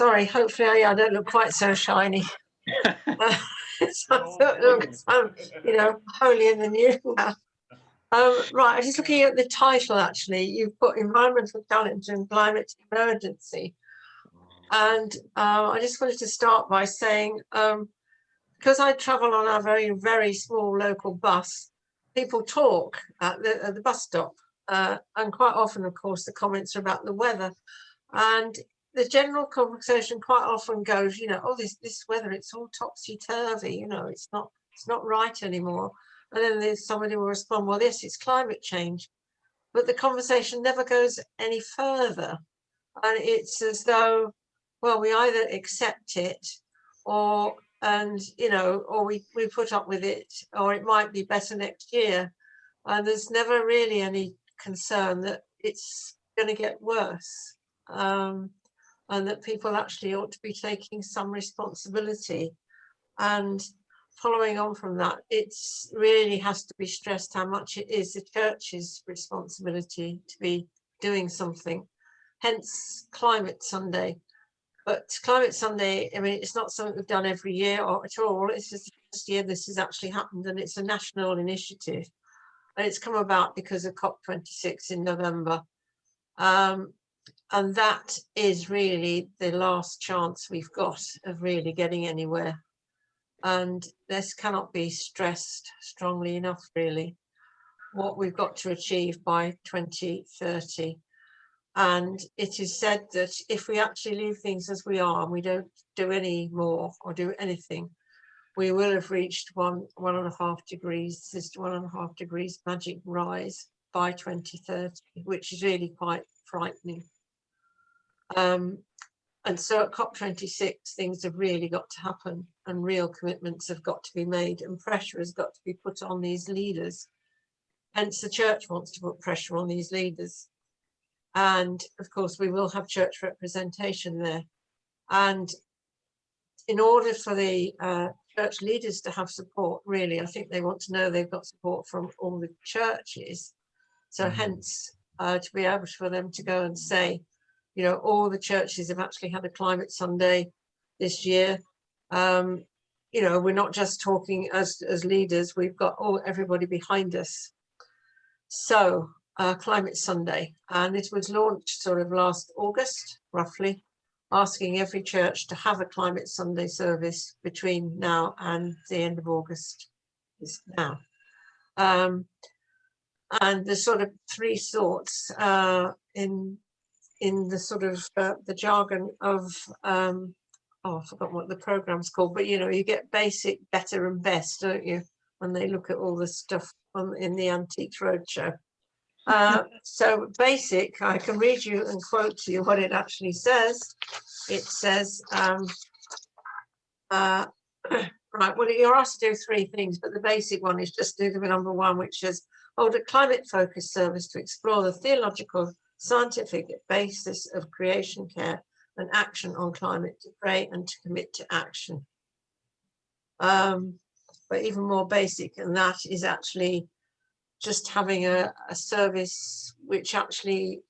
Sorry, hopefully I don't look quite so shiny. I'm, you know, wholly in the new now. Right, I'm just looking at the title actually. You've put environmental challenge and climate emergency. And I just wanted to start by saying, because I travel on a very, very small local bus, people talk at the bus stop. And quite often, of course, the comments are about the weather. And the general conversation quite often goes, you know, oh, this weather, it's all topsy-turvy, you know, it's not right anymore. And then there's somebody will respond, well, yes, it's climate change. But the conversation never goes any further. And it's as though, well, we either accept it or, and, you know, or we put up with it, or it might be better next year. And there's never really any concern that it's going to get worse. And that people actually ought to be taking some responsibility. And following on from that, it's really has to be stressed how much it is the church's responsibility to be doing something. Hence Climate Sunday. But Climate Sunday, I mean, it's not something we've done every year or at all. It's just the first year this has actually happened, and it's a national initiative. And it's come about because of COP26 in November. And that is really the last chance we've got of really getting anywhere. And this cannot be stressed strongly enough, really, what we've got to achieve by 2030. And it is said that if we actually leave things as we are and we don't do any more or do anything, we will have reached 1.5 degrees, this 1.5 degrees magic rise by 2030, which is really quite frightening. And so at COP26, things have really got to happen and real commitments have got to be made and pressure has got to be put on these leaders. Hence the church wants to put pressure on these leaders. And of course, we will have church representation there. And in order for the church leaders to have support, really, I think they want to know they've got support from all the churches. So hence, to be able for them to go and say, you know, all the churches have actually had a Climate Sunday this year. You know, we're not just talking as leaders, we've got everybody behind us. So Climate Sunday, and it was launched sort of last August, roughly, asking every church to have a Climate Sunday service between now and the end of August is now. And there's sort of three sorts in the sort of the jargon of oh, I forgot what the program's called, but you know, you get basic, better and best, don't you, when they look at all the stuff in the Antiques Roadshow. So basic, I can read you and quote to you what it actually says. It says, right, well, you're asked to do three things, but the basic one is just do the number one, which is hold a climate-focused service to explore the theological, scientific basis of creation care and action on climate, to pray and to commit to action. But even more basic, and that is actually just having a service which actually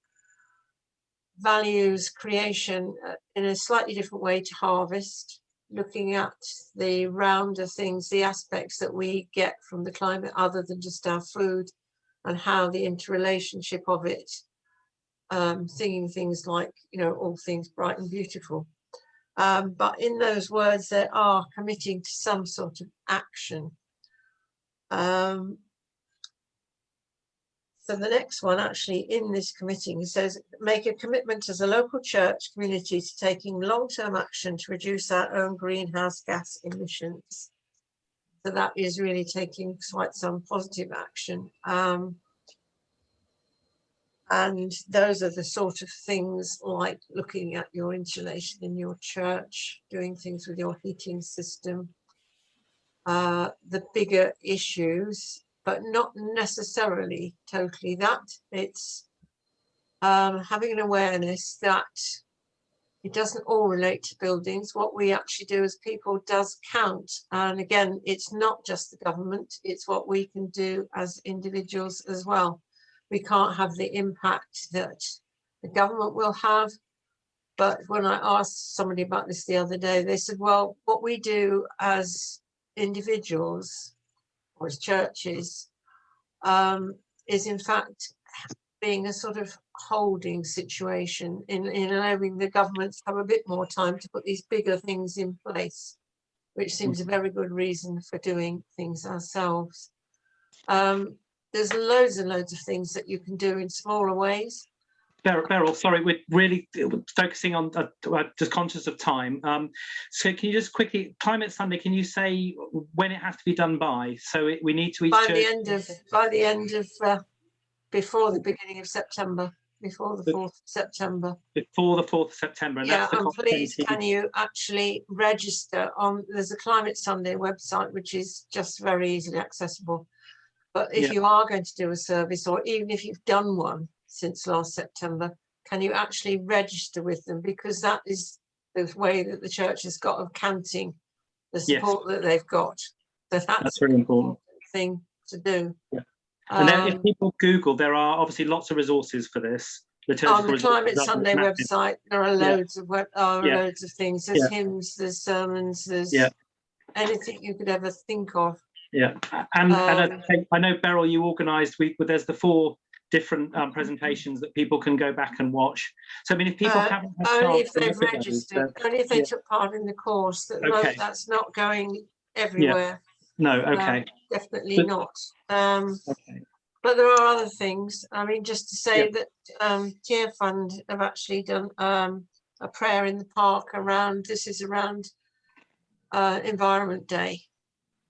values creation in a slightly different way to harvest, looking at the rounder things, the aspects that we get from the climate other than just our food, and how the interrelationship of it, singing things like, you know, all things bright and beautiful. But in those words, there are committing to some sort of action. So the next one actually in this committing says, make a commitment as a local church community to taking long-term action to reduce our own greenhouse gas emissions. So that is really taking quite some positive action. And those are the sort of things like looking at your insulation in your church, doing things with your heating system, the bigger issues, but not necessarily totally that. It's having an awareness that it doesn't all relate to buildings. What we actually do as people does count. And again, it's not just the government, it's what we can do as individuals as well. We can't have the impact that the government will have, But when I asked somebody about this the other day, they said, well, what we do as individuals or as churches is in fact being a sort of holding situation in allowing the government to have a bit more time to put these bigger things in place, which seems a very good reason for doing things ourselves. There's loads and loads of things that you can do in smaller ways. Beryl, sorry, we're really focusing on, just conscious of time. So can you just quickly, Climate Sunday, can you say when it has to be done by? So we need to each by the end of before the beginning of September, before the 4th of September. Before the 4th of September. And yeah, that's and please, can you actually register on, there's a Climate Sunday website, which is just very easily accessible. But if you are going to do a service, or even if you've done one since last September, can you actually register with them? Because that is the way that the church has got of counting the support that they've got. So that's really important thing to do. Yeah. And then if people Google, there are obviously lots of resources for this. On the Climate Sunday website, there are loads of loads of things. There's hymns, there's sermons, there's anything you could ever think of. Yeah, and I know, Beryl, you organised. There's the 4 different presentations that people can go back and watch. So I mean, if people haven't had only if they've registered, only if they took part in the course. That's not going everywhere. No, okay. Definitely not. But there are other things. I mean, just to say that Tier Fund have actually done a prayer in the park around, this is around Environment Day,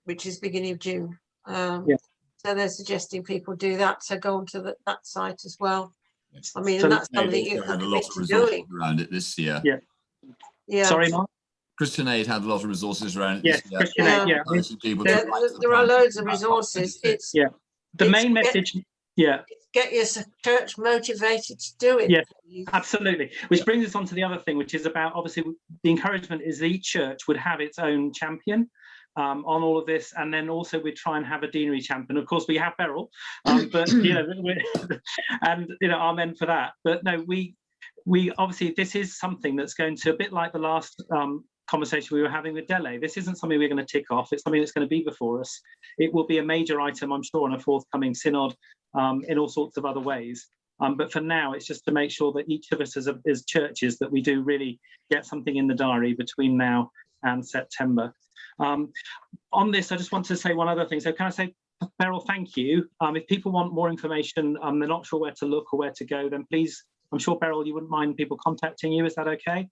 which is beginning of June. So they're suggesting people do that. So go onto that site as well. Yes. I mean, so and that's something you had a lot of resources around it this year. Yeah. Sorry, Mark? Christian Aid had a lot of resources around it this year. Christian Aid, there are loads of resources. It's the main message. Get your church motivated to do it. Yeah, absolutely. Which brings us on to the other thing, which is about, obviously, the encouragement is that each church would have its own champion on all of this, and then also we try and have a deanery champion. Of course, we have Beryl, but and amen for that. But no, we obviously, this is something that's going to, a bit like the last conversation we were having with Dele. This isn't something we're going to tick off. It's something that's going to be before us. It will be a major item, I'm sure, on a forthcoming synod in all sorts of other ways. But for now, it's just to make sure that each of us as churches, that we do really get something in the diary between now and September. On this, I just want to say one other thing. So can I say, Beryl, thank you. If people want more information, they're not sure where to look or where to go, then please, I'm sure, Beryl, you wouldn't mind people contacting you. Is that okay?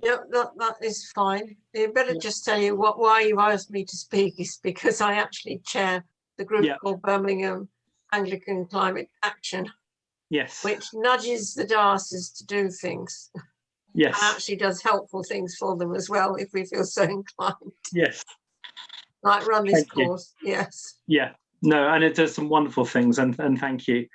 Yep, that is fine. You better just tell you why you asked me to speak is because I actually chair the group called Birmingham Anglican Climate Action. Yes. Which nudges the dioceses to do things. Yes. And actually does helpful things for them as well if we feel so inclined. Yes. Like run this course. Yes. Yeah. No, and it does some wonderful things, and thank you.